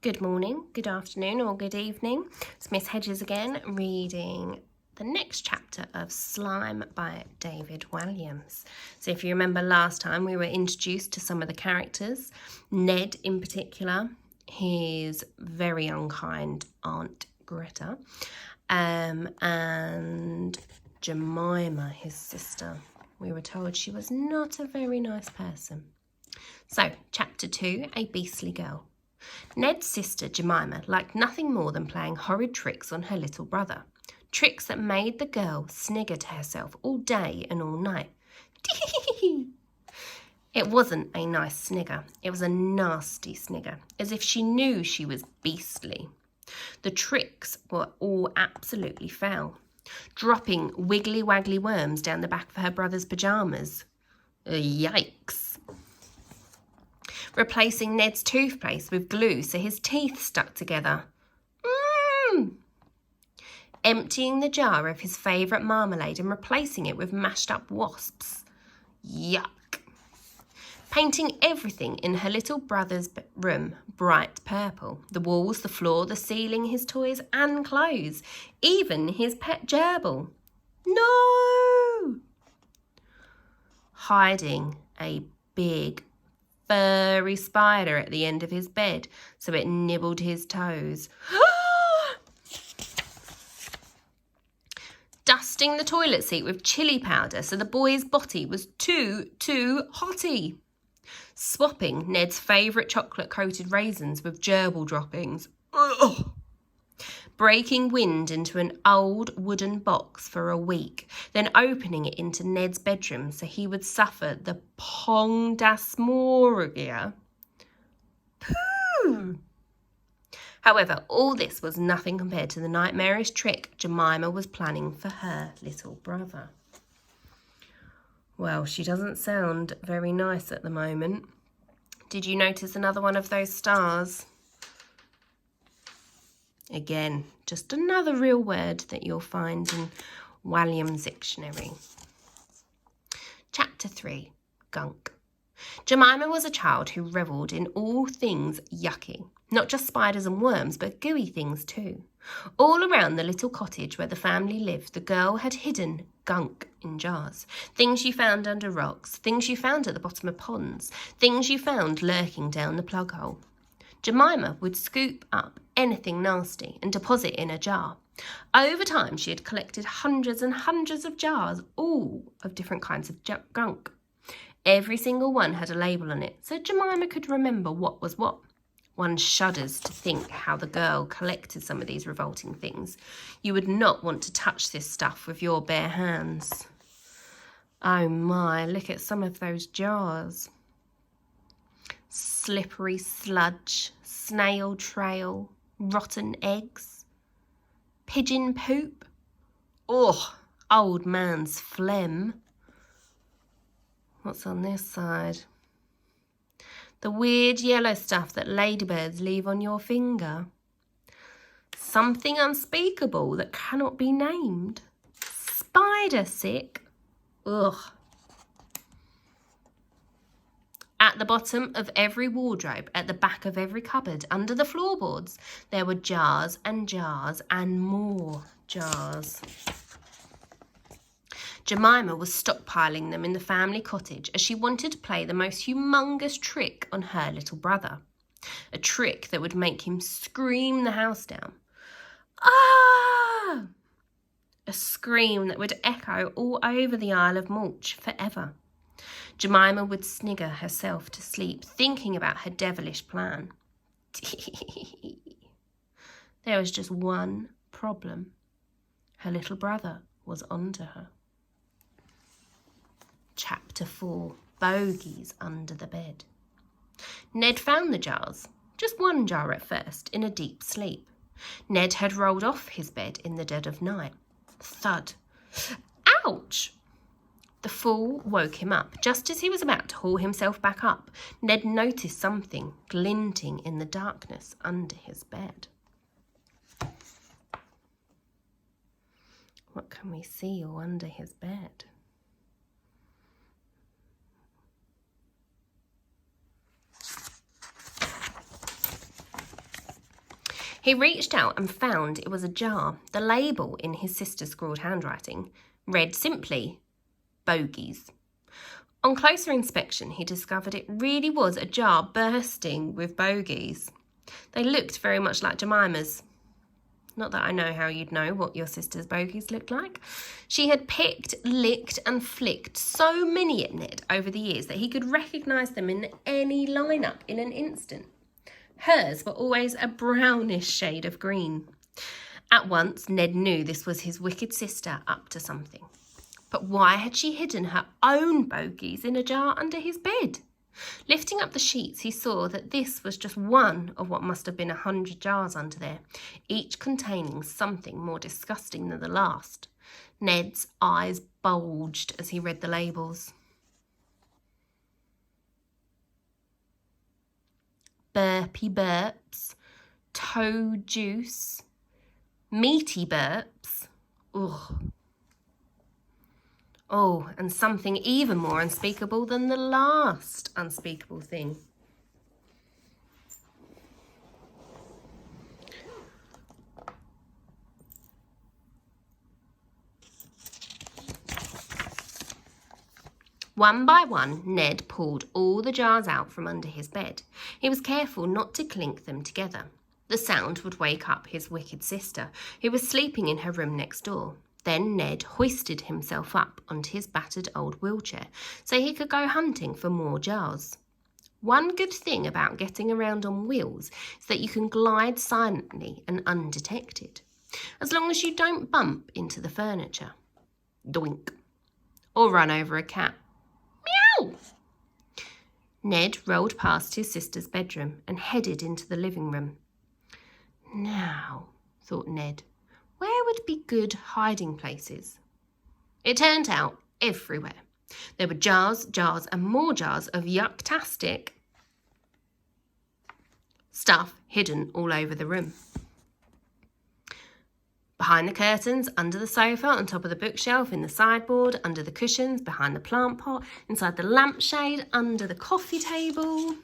Good morning, good afternoon or good evening. It's Miss Hedges again reading the next chapter of Slime by David Walliams. So if you remember last time we were introduced to some of the characters. Ned in particular, his very unkind Aunt Greta, and Jemima, his sister. We were told she was not a very nice person. So, chapter 2, A Beastly Girl. Ned's sister Jemima liked nothing more than playing horrid tricks on her little brother. Tricks that made the girl snigger to herself all day and all night. It wasn't a nice snigger. It was a nasty snigger, as if she knew she was beastly. The tricks were all absolutely foul. Dropping wiggly-waggly worms down the back of her brother's pyjamas. Yikes. Replacing Ned's toothpaste with glue so his teeth stuck together. Emptying the jar of his favourite marmalade and replacing it with mashed up wasps. Yuck. Painting everything in her little brother's room bright purple. The walls, the floor, the ceiling, his toys and clothes. Even his pet gerbil. No! Hiding a big furry spider at the end of his bed so it nibbled his toes. Dusting the toilet seat with chili powder so the boy's body was too hotty. Swapping Ned's favourite chocolate-coated raisins with gerbil droppings. Ugh. Breaking wind into an old wooden box for a week, then opening it into Ned's bedroom so he would suffer the pongdasmorgia. Pooh! However, all this was nothing compared to the nightmarish trick Jemima was planning for her little brother. Well, she doesn't sound very nice at the moment. Did you notice another one of those stars? Again, just another real word that you'll find in Walliam's dictionary. Chapter 3, Gunk. Jemima was a child who revelled in all things yucky. Not just spiders and worms, but gooey things too. All around the little cottage where the family lived, the girl had hidden gunk in jars. Things you found under rocks, things you found at the bottom of ponds, things you found lurking down the plug hole. Jemima would scoop up anything nasty and deposit in a jar. Over time, she had collected hundreds and hundreds of jars, all of different kinds of gunk. Every single one had a label on it, so Jemima could remember what was what. One shudders to think how the girl collected some of these revolting things. You would not want to touch this stuff with your bare hands. Oh my, look at some of those jars. Slippery sludge, snail trail, rotten eggs, pigeon poop, old man's phlegm. What's on this side? The weird yellow stuff that ladybirds leave on your finger. Something unspeakable that cannot be named. Spider sick. Ugh. At the bottom of every wardrobe, at the back of every cupboard, under the floorboards, there were jars and jars and more jars. Jemima was stockpiling them in the family cottage as she wanted to play the most humongous trick on her little brother. A trick that would make him scream the house down. Ah! A scream that would echo all over the Isle of Mulch forever. Jemima would snigger herself to sleep, thinking about her devilish plan. There was just one problem. Her little brother was onto her. Chapter 4, Bogies Under the Bed. Ned found the jars, just one jar at first, in a deep sleep. Ned had rolled off his bed in the dead of night. Thud. Ouch! The fall woke him up. Just as he was about to haul himself back up, Ned noticed something glinting in the darkness under his bed. What can we see all under his bed? He reached out and found it was a jar. The label, in his sister's scrawled handwriting, read simply, bogies. On closer inspection, he discovered it really was a jar bursting with bogies. They looked very much like Jemima's. Not that I know how you'd know what your sister's bogies looked like. She had picked, licked and flicked so many at Ned over the years that he could recognise them in any lineup in an instant. Hers were always a brownish shade of green. At once, Ned knew this was his wicked sister up to something. But why had she hidden her own bogies in a jar under his bed? Lifting up the sheets, he saw that this was just one of what must have been 100 jars under there, each containing something more disgusting than the last. Ned's eyes bulged as he read the labels. Burpy burps, toe juice, meaty burps. Ugh. Oh, and something even more unspeakable than the last unspeakable thing. One by one, Ned pulled all the jars out from under his bed. He was careful not to clink them together. The sound would wake up his wicked sister, who was sleeping in her room next door. Then Ned hoisted himself up onto his battered old wheelchair so he could go hunting for more jars. One good thing about getting around on wheels is that you can glide silently and undetected, as long as you don't bump into the furniture. Doink. Or run over a cat. Meow! Ned rolled past his sister's bedroom and headed into the living room. Now, thought Ned, where would be good hiding places? It turned out everywhere. There were jars, jars and more jars of yucktastic stuff hidden all over the room. Behind the curtains, under the sofa, on top of the bookshelf, in the sideboard, under the cushions, behind the plant pot, inside the lampshade, under the coffee table.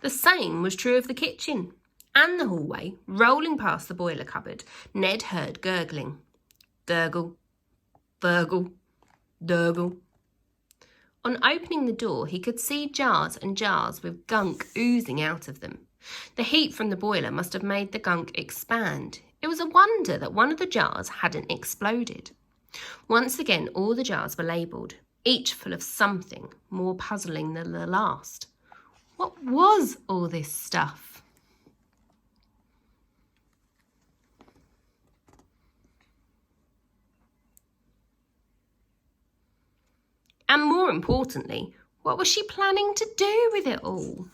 The same was true of the kitchen and the hallway. Rolling past the boiler cupboard, Ned heard gurgling. Gurgle, burgle, gurgle. On opening the door, he could see jars and jars with gunk oozing out of them. The heat from the boiler must have made the gunk expand. It was a wonder that one of the jars hadn't exploded. Once again, all the jars were labelled, each full of something more puzzling than the last. What was all this stuff? And more importantly, what was she planning to do with it all?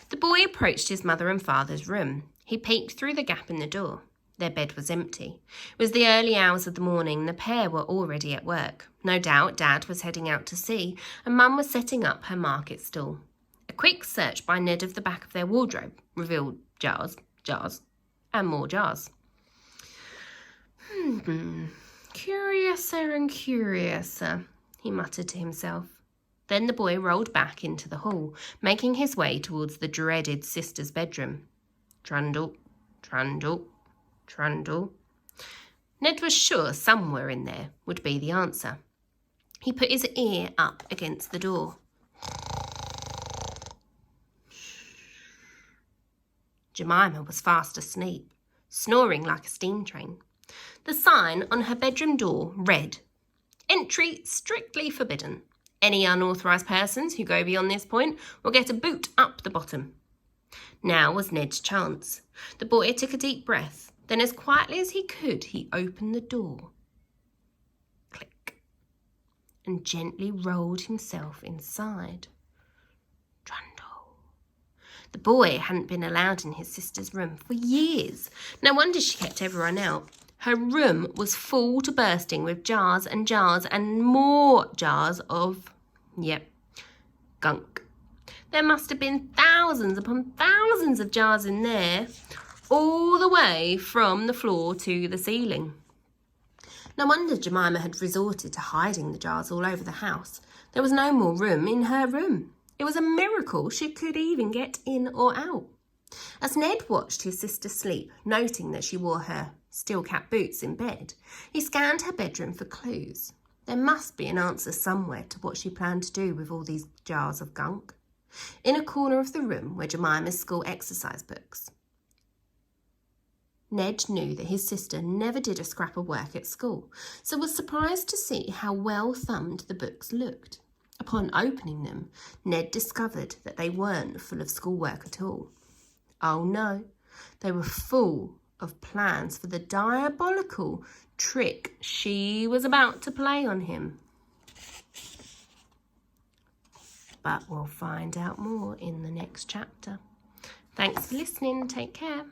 The boy approached his mother and father's room. He peeked through the gap in the door. Their bed was empty. It was the early hours of the morning. The pair were already at work. No doubt Dad was heading out to sea, and Mum was setting up her market stall. A quick search by Ned of the back of their wardrobe revealed jars, jars, and more jars. Curiouser and curiouser, he muttered to himself. Then the boy rolled back into the hall, making his way towards the dreaded sister's bedroom. Trundle, trundle, trundle. Ned was sure somewhere in there would be the answer. He put his ear up against the door. Jemima was fast asleep, snoring like a steam train. The sign on her bedroom door read, "Entry strictly forbidden. Any unauthorised persons who go beyond this point will get a boot up the bottom." Now was Ned's chance. The boy took a deep breath. Then, as quietly as he could, he opened the door. Click. And gently rolled himself inside. Trundle. The boy hadn't been allowed in his sister's room for years. No wonder she kept everyone out. Her room was full to bursting with jars and jars and more jars of, gunk. There must have been thousands upon thousands of jars in there, all the way from the floor to the ceiling. No wonder Jemima had resorted to hiding the jars all over the house. There was no more room in her room. It was a miracle she could even get in or out. As Ned watched his sister sleep, noting that she wore her steel-cap boots in bed, he scanned her bedroom for clues. There must be an answer somewhere to what she planned to do with all these jars of gunk. In a corner of the room were Jemima's school exercise books. Ned knew that his sister never did a scrap of work at school, so was surprised to see how well thumbed the books looked. Upon opening them, Ned discovered that they weren't full of schoolwork at all. Oh no, they were full of plans for the diabolical trick she was about to play on him. But we'll find out more in the next chapter. Thanks for listening. Take care.